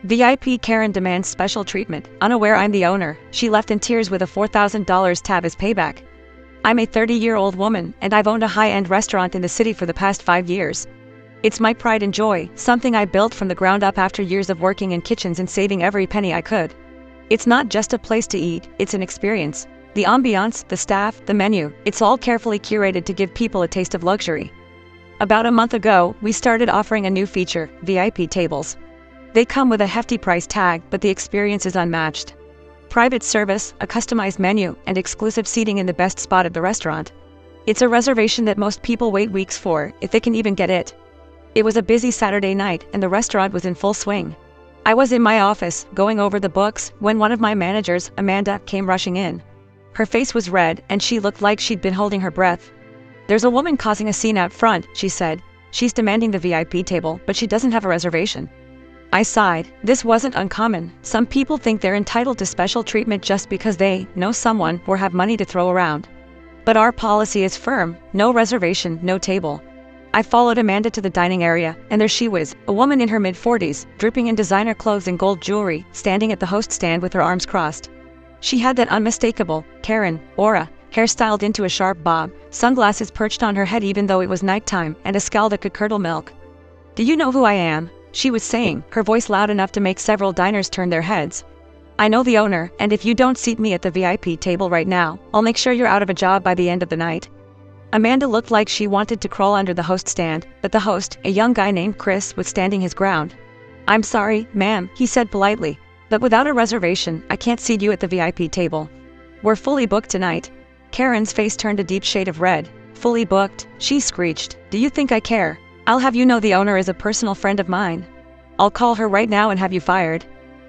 VIP Karen demands special treatment. Unaware I'm the owner, she left in tears with a $4,000 tab as payback. I'm a 30-year-old woman, and I've owned a high-end restaurant in the city for the past 5 years. It's my pride and joy, something I built from the ground up after years of working in kitchens and saving every penny I could. It's not just a place to eat, it's an experience. The ambiance, the staff, the menu, it's all carefully curated to give people a taste of luxury. About a month ago, we started offering a new feature, VIP tables. They come with a hefty price tag, but the experience is unmatched. Private service, a customized menu, and exclusive seating in the best spot at the restaurant. It's a reservation that most people wait weeks for, if they can even get it. It was a busy Saturday night, and the restaurant was in full swing. I was in my office, going over the books, when one of my managers, Amanda, came rushing in. Her face was red, and she looked like she'd been holding her breath. "There's a woman causing a scene out front," she said. "She's demanding the VIP table, but she doesn't have a reservation." I sighed. This wasn't uncommon. Some people think they're entitled to special treatment just because they know someone or have money to throw around. But our policy is firm: no reservation, no table. I followed Amanda to the dining area, and there she was, a woman in her mid-40s, dripping in designer clothes and gold jewelry, standing at the host stand with her arms crossed. She had that unmistakable Karen aura, hairstyled into a sharp bob, sunglasses perched on her head even though it was nighttime, and a scowl that could curdle milk. "Do you know who I am?" she was saying, her voice loud enough to make several diners turn their heads. "I know the owner, and if you don't seat me at the VIP table right now, I'll make sure you're out of a job by the end of the night." Amanda looked like she wanted to crawl under the host stand, but the host, a young guy named Chris, was standing his ground. "I'm sorry, ma'am," he said politely, "but without a reservation, I can't seat you at the VIP table. We're fully booked tonight." Karen's face turned a deep shade of red. "Fully booked?" she screeched. "Do you think I care? I'll have you know the owner is a personal friend of mine. I'll call her right now and have you fired."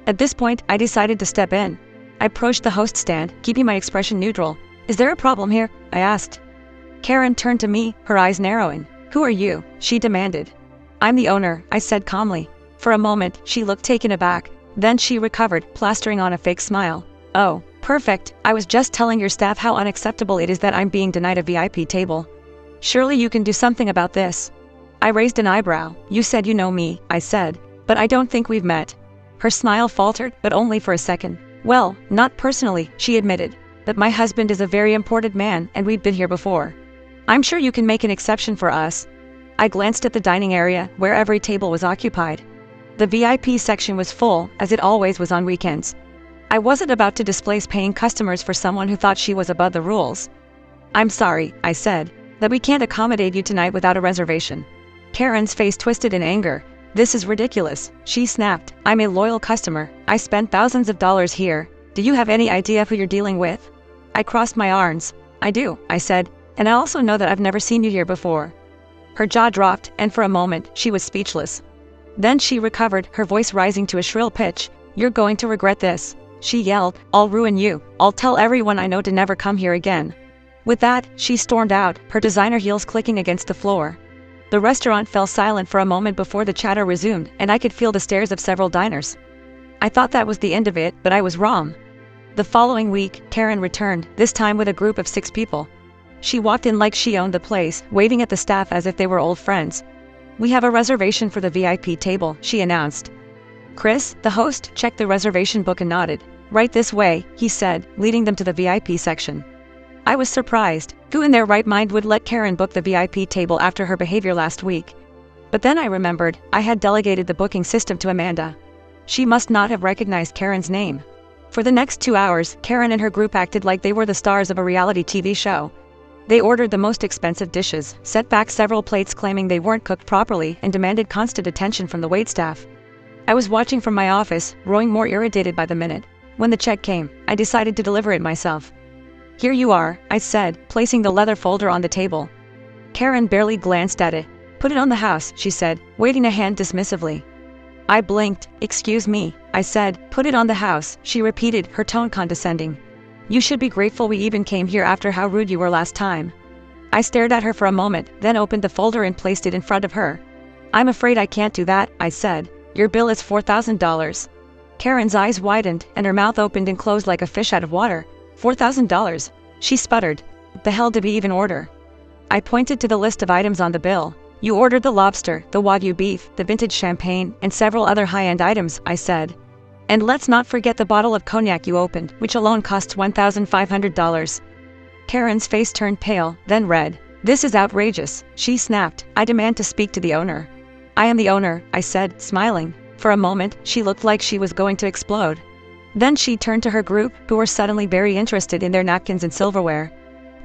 At this point, I decided to step in. I approached the host stand, keeping my expression neutral. "Is there a problem here?" I asked. Karen turned to me, her eyes narrowing. "Who are you?" she demanded. "I'm the owner," I said calmly. For a moment, she looked taken aback. Then she recovered, plastering on a fake smile. "Oh, perfect. I was just telling your staff how unacceptable it is that I'm being denied a VIP table. Surely you can do something about this." I raised an eyebrow. "You said you know me," I said, "but I don't think we've met." Her smile faltered, but only for a second. "Well, not personally," she admitted, "but my husband is a very important man, and we've been here before. I'm sure you can make an exception for us." I glanced at the dining area, where every table was occupied. The VIP section was full, as it always was on weekends. I wasn't about to displace paying customers for someone who thought she was above the rules. "I'm sorry," I said, "that we can't accommodate you tonight without a reservation." Karen's face twisted in anger. "This is ridiculous," she snapped. "I'm a loyal customer. I spent thousands of dollars here. Do you have any idea who you're dealing with?" I crossed my arms. "I do," I said, "and I also know that I've never seen you here before." Her jaw dropped, and for a moment, she was speechless. Then she recovered, her voice rising to a shrill pitch. "You're going to regret this," she yelled. "I'll ruin you. I'll tell everyone I know to never come here again." With that, she stormed out, her designer heels clicking against the floor. The restaurant fell silent for a moment before the chatter resumed, and I could feel the stares of several diners. I thought that was the end of it, but I was wrong. The following week, Karen returned, this time with a group of 6 people. She walked in like she owned the place, waving at the staff as if they were old friends. "We have a reservation for the VIP table," she announced. Chris, the host, checked the reservation book and nodded. "Right this way," he said, leading them to the VIP section. I was surprised. Who in their right mind would let Karen book the VIP table after her behavior last week? But then I remembered, I had delegated the booking system to Amanda. She must not have recognized Karen's name. For the next 2 hours, Karen and her group acted like they were the stars of a reality TV show. They ordered the most expensive dishes, set back several plates claiming they weren't cooked properly, and demanded constant attention from the waitstaff. I was watching from my office, growing more irritated by the minute. When the check came, I decided to deliver it myself. "Here you are," I said, placing the leather folder on the table. Karen barely glanced at it. "Put it on the house," she said, waving a hand dismissively. I blinked. "Excuse me," I said. "Put it on the house," she repeated, her tone condescending. "You should be grateful we even came here after how rude you were last time." I stared at her for a moment, then opened the folder and placed it in front of her. "I'm afraid I can't do that," I said. "Your bill is $4,000. Karen's eyes widened, and her mouth opened and closed like a fish out of water. $4,000. She sputtered. "The hell did we even order?" I pointed to the list of items on the bill. You ordered the lobster, the wagyu beef, the vintage champagne, and several other high-end items, I said. And let's not forget the bottle of cognac you opened, which alone costs $1,500. Karen's face turned pale, then red. This is outrageous, she snapped. I demand to speak to the owner. I am the owner, I said, smiling. For a moment, she looked like she was going to explode. Then she turned to her group, who were suddenly very interested in their napkins and silverware.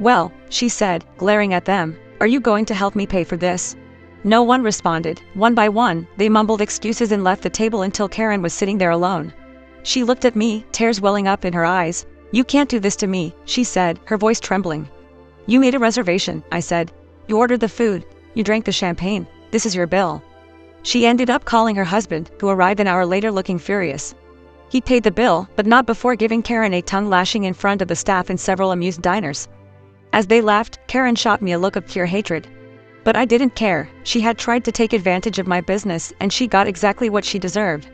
Well, she said, glaring at them, are you going to help me pay for this? No one responded. One by one, they mumbled excuses and left the table until Karen was sitting there alone. She looked at me, tears welling up in her eyes. You can't do this to me, she said, her voice trembling. You made a reservation, I said. You ordered the food. You drank the champagne. This is your bill. She ended up calling her husband, who arrived an hour later looking furious. He paid the bill, but not before giving Karen a tongue lashing in front of the staff and several amused diners. As they laughed, Karen shot me a look of pure hatred. But I didn't care. She had tried to take advantage of my business, and she got exactly what she deserved.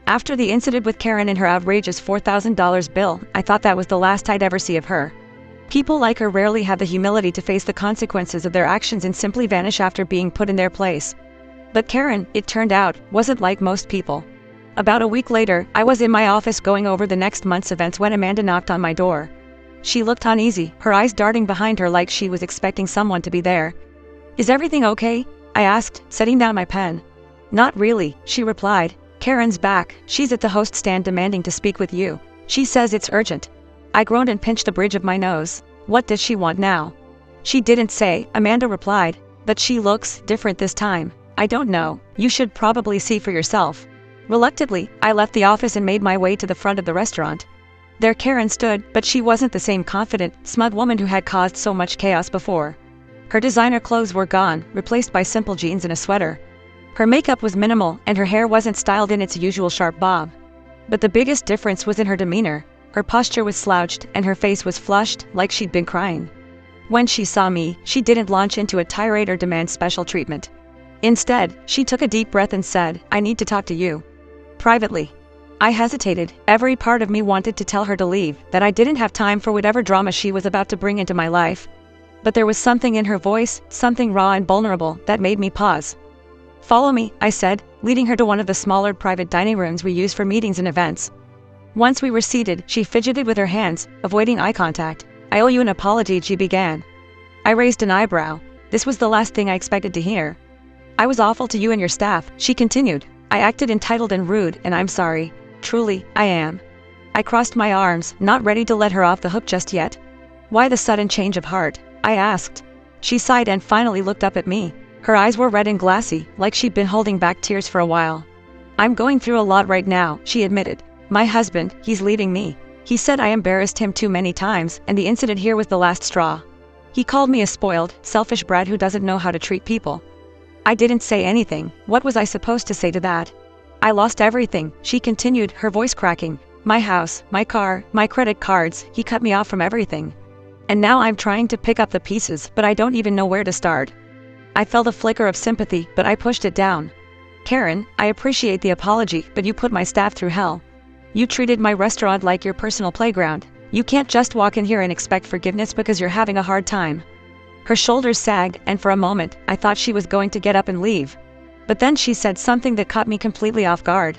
After the incident with Karen and her outrageous $4,000 bill, I thought that was the last I'd ever see of her. People like her rarely have the humility to face the consequences of their actions and simply vanish after being put in their place. But Karen, it turned out, wasn't like most people. About a week later, I was in my office going over the next month's events when Amanda knocked on my door. She looked uneasy, her eyes darting behind her like she was expecting someone to be there. Is everything okay? I asked, setting down my pen. Not really, she replied. Karen's back. She's at the host stand demanding to speak with you. She says it's urgent. I groaned and pinched the bridge of my nose. What does she want now? She didn't say, Amanda replied, but she looks different this time. I don't know. You should probably see for yourself. Reluctantly, I left the office and made my way to the front of the restaurant. There Karen stood, but she wasn't the same confident, smug woman who had caused so much chaos before. Her designer clothes were gone, replaced by simple jeans and a sweater. Her makeup was minimal, and her hair wasn't styled in its usual sharp bob. But the biggest difference was in her demeanor. Her posture was slouched, and her face was flushed, like she'd been crying. When she saw me, she didn't launch into a tirade or demand special treatment. Instead, she took a deep breath and said, I need to talk to you. Privately. I hesitated. Every part of me wanted to tell her to leave, that I didn't have time for whatever drama she was about to bring into my life. But there was something in her voice, something raw and vulnerable, that made me pause. Follow me, I said, leading her to one of the smaller private dining rooms we use for meetings and events. Once we were seated, she fidgeted with her hands, avoiding eye contact. I owe you an apology, she began. I raised an eyebrow. This was the last thing I expected to hear. I was awful to you and your staff, she continued. I acted entitled and rude, and I'm sorry. Truly, I am. I crossed my arms, not ready to let her off the hook just yet. Why the sudden change of heart? I asked. She sighed and finally looked up at me. Her eyes were red and glassy, like she'd been holding back tears for a while. I'm going through a lot right now, she admitted. My husband, he's leaving me. He said I embarrassed him too many times, and the incident here was the last straw. He called me a spoiled, selfish brat who doesn't know how to treat people. I didn't say anything. What was I supposed to say to that? I lost everything, she continued, her voice cracking. My house, my car, my credit cards, he cut me off from everything. And now I'm trying to pick up the pieces, but I don't even know where to start. I felt a flicker of sympathy, but I pushed it down. Karen, I appreciate the apology, but you put my staff through hell. You treated my restaurant like your personal playground. You can't just walk in here and expect forgiveness because you're having a hard time. Her shoulders sagged, and for a moment, I thought she was going to get up and leave. But then she said something that caught me completely off guard.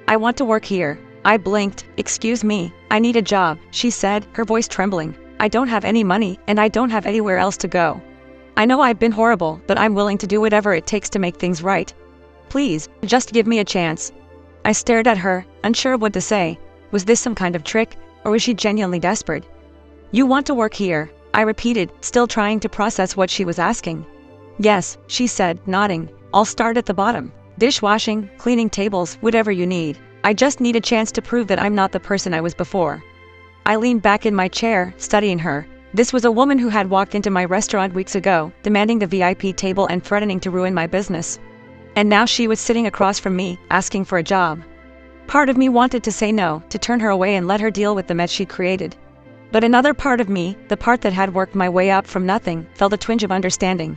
I want to work here. I blinked. Excuse me, I need a job, she said, her voice trembling. I don't have any money, and I don't have anywhere else to go. I know I've been horrible, but I'm willing to do whatever it takes to make things right. Please, just give me a chance. I stared at her, unsure of what to say. Was this some kind of trick, or was she genuinely desperate? You want to work here, I repeated, still trying to process what she was asking. Yes, she said, nodding. I'll start at the bottom. Dishwashing, cleaning tables, whatever you need. I just need a chance to prove that I'm not the person I was before. I leaned back in my chair, studying her. This was a woman who had walked into my restaurant weeks ago, demanding the VIP table and threatening to ruin my business. And now she was sitting across from me, asking for a job. Part of me wanted to say no, to turn her away and let her deal with the mess she'd created. But another part of me, the part that had worked my way up from nothing, felt a twinge of understanding.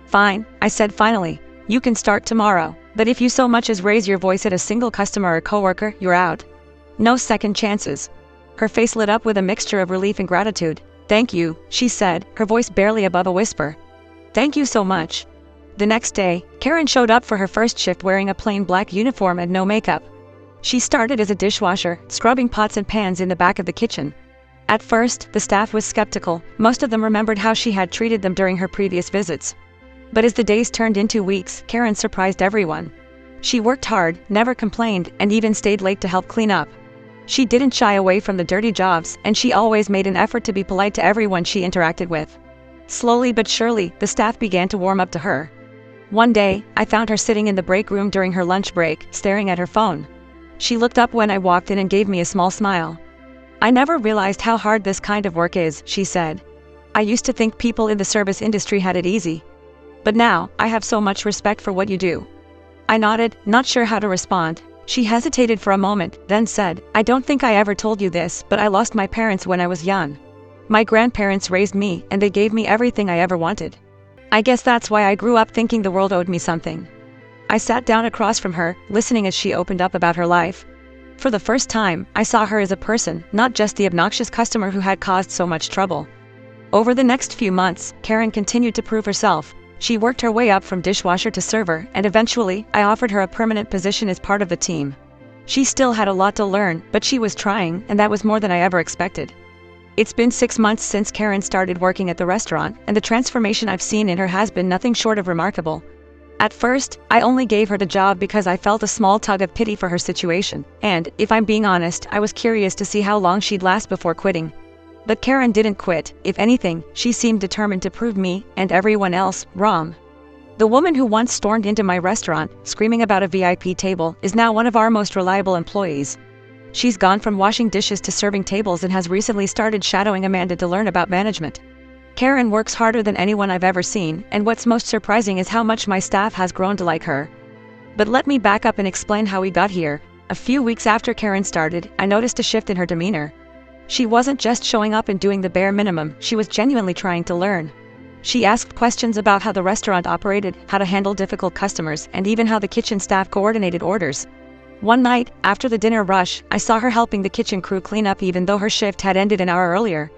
Fine, I said finally. You can start tomorrow, but if you so much as raise your voice at a single customer or coworker, you're out. No second chances. Her face lit up with a mixture of relief and gratitude. Thank you, she said, her voice barely above a whisper. Thank you so much. The next day, Karen showed up for her first shift wearing a plain black uniform and no makeup. She started as a dishwasher, scrubbing pots and pans in the back of the kitchen. At first, the staff was skeptical. Most of them remembered how she had treated them during her previous visits. But as the days turned into weeks, Karen surprised everyone. She worked hard, never complained, and even stayed late to help clean up. She didn't shy away from the dirty jobs, and she always made an effort to be polite to everyone she interacted with. Slowly but surely, the staff began to warm up to her. One day, I found her sitting in the break room during her lunch break, staring at her phone. She looked up when I walked in and gave me a small smile. "I never realized how hard this kind of work is," she said. "I used to think people in the service industry had it easy. But now, I have so much respect for what you do." I nodded, not sure how to respond. She hesitated for a moment, then said, "I don't think I ever told you this, but I lost my parents when I was young. My grandparents raised me, and they gave me everything I ever wanted. I guess that's why I grew up thinking the world owed me something." I sat down across from her, listening as she opened up about her life. For the first time, I saw her as a person, not just the obnoxious customer who had caused so much trouble. Over the next few months, Karen continued to prove herself. She worked her way up from dishwasher to server, and eventually, I offered her a permanent position as part of the team. She still had a lot to learn, but she was trying, and that was more than I ever expected. It's been 6 months since Karen started working at the restaurant, and the transformation I've seen in her has been nothing short of remarkable. At first, I only gave her the job because I felt a small tug of pity for her situation, and, if I'm being honest, I was curious to see how long she'd last before quitting. But Karen didn't quit. If anything, she seemed determined to prove me, and everyone else, wrong. The woman who once stormed into my restaurant, screaming about a VIP table, is now one of our most reliable employees. She's gone from washing dishes to serving tables and has recently started shadowing Amanda to learn about management. Karen works harder than anyone I've ever seen, and what's most surprising is how much my staff has grown to like her. But let me back up and explain how we got here. A few weeks after Karen started, I noticed a shift in her demeanor. She wasn't just showing up and doing the bare minimum, she was genuinely trying to learn. She asked questions about how the restaurant operated, how to handle difficult customers, and even how the kitchen staff coordinated orders. One night, after the dinner rush, I saw her helping the kitchen crew clean up even though her shift had ended an hour earlier.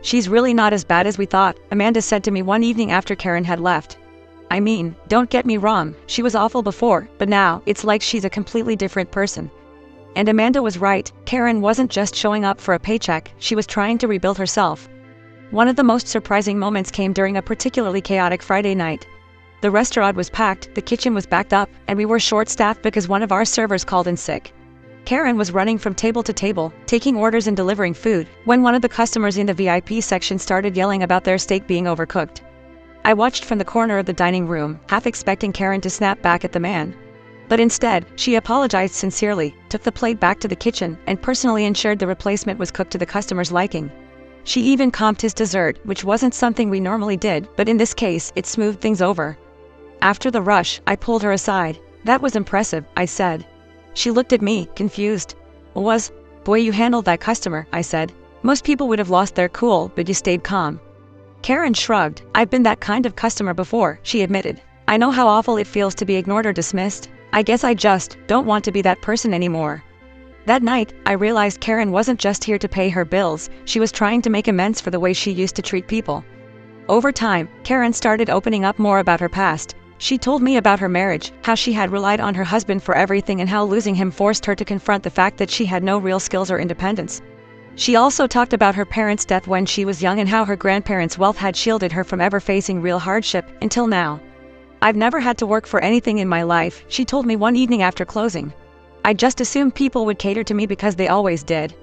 "She's really not as bad as we thought," Amanda said to me one evening after Karen had left. "I mean, don't get me wrong, she was awful before, but now, it's like she's a completely different person." And Amanda was right. Karen wasn't just showing up for a paycheck, she was trying to rebuild herself. One of the most surprising moments came during a particularly chaotic Friday night. The restaurant was packed, the kitchen was backed up, and we were short-staffed because one of our servers called in sick. Karen was running from table to table, taking orders and delivering food, when one of the customers in the VIP section started yelling about their steak being overcooked. I watched from the corner of the dining room, half expecting Karen to snap back at the man. But instead, she apologized sincerely, took the plate back to the kitchen, and personally ensured the replacement was cooked to the customer's liking. She even comped his dessert, which wasn't something we normally did, but in this case, it smoothed things over. After the rush, I pulled her aside. "That was impressive," I said. She looked at me, confused. "Boy, you handled that customer," I said. "Most people would have lost their cool, but you stayed calm." Karen shrugged. "I've been that kind of customer before," she admitted. "I know how awful it feels to be ignored or dismissed. I guess I just don't want to be that person anymore." That night, I realized Karen wasn't just here to pay her bills, she was trying to make amends for the way she used to treat people. Over time, Karen started opening up more about her past. She told me about her marriage, how she had relied on her husband for everything and how losing him forced her to confront the fact that she had no real skills or independence. She also talked about her parents' death when she was young and how her grandparents' wealth had shielded her from ever facing real hardship, until now. "I've never had to work for anything in my life," she told me one evening after closing. "I just assumed people would cater to me because they always did.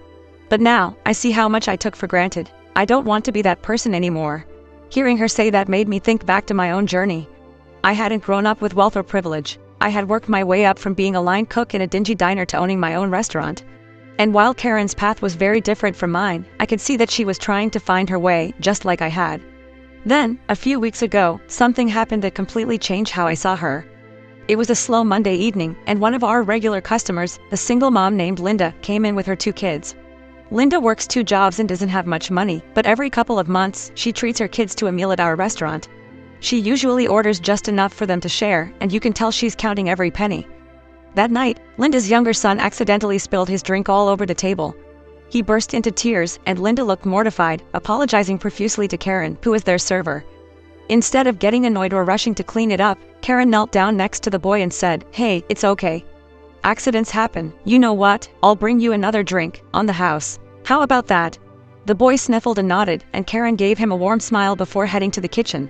But now, I see how much I took for granted. I don't want to be that person anymore." Hearing her say that made me think back to my own journey. I hadn't grown up with wealth or privilege. I had worked my way up from being a line cook in a dingy diner to owning my own restaurant. And while Karen's path was very different from mine, I could see that she was trying to find her way, just like I had. Then, a few weeks ago, something happened that completely changed how I saw her. It was a slow Monday evening, and one of our regular customers, a single mom named Linda, came in with her 2 kids. Linda works 2 jobs and doesn't have much money, but every couple of months, she treats her kids to a meal at our restaurant. She usually orders just enough for them to share, and you can tell she's counting every penny. That night, Linda's younger son accidentally spilled his drink all over the table. He burst into tears, and Linda looked mortified, apologizing profusely to Karen, who was their server. Instead of getting annoyed or rushing to clean it up, Karen knelt down next to the boy and said, "Hey, it's okay. Accidents happen. You know what? I'll bring you another drink, on the house. How about that?" The boy sniffled and nodded, and Karen gave him a warm smile before heading to the kitchen.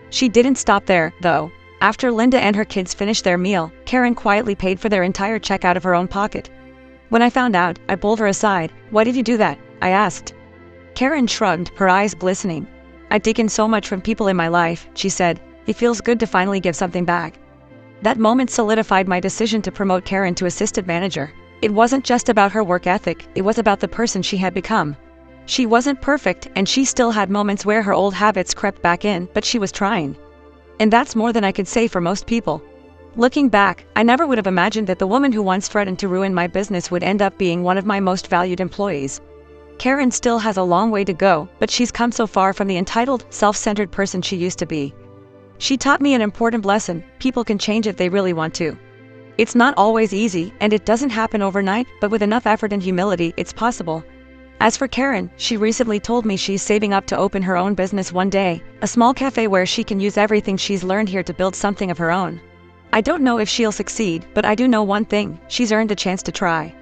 She didn't stop there, though. After Linda and her kids finished their meal, Karen quietly paid for their entire check out of her own pocket. When I found out, I pulled her aside. "Why did you do that?" I asked. Karen shrugged, her eyes glistening. "I've taken so much from people in my life," she said. "It feels good to finally give something back." That moment solidified my decision to promote Karen to assistant manager. It wasn't just about her work ethic, it was about the person she had become. She wasn't perfect, and she still had moments where her old habits crept back in, but she was trying. And that's more than I could say for most people. Looking back, I never would have imagined that the woman who once threatened to ruin my business would end up being one of my most valued employees. Karen still has a long way to go, but she's come so far from the entitled, self-centered person she used to be. She taught me an important lesson: people can change if they really want to. It's not always easy, and it doesn't happen overnight, but with enough effort and humility, it's possible. As for Karen, she recently told me she's saving up to open her own business one day, a small cafe where she can use everything she's learned here to build something of her own. I don't know if she'll succeed, but I do know one thing: she's earned a chance to try.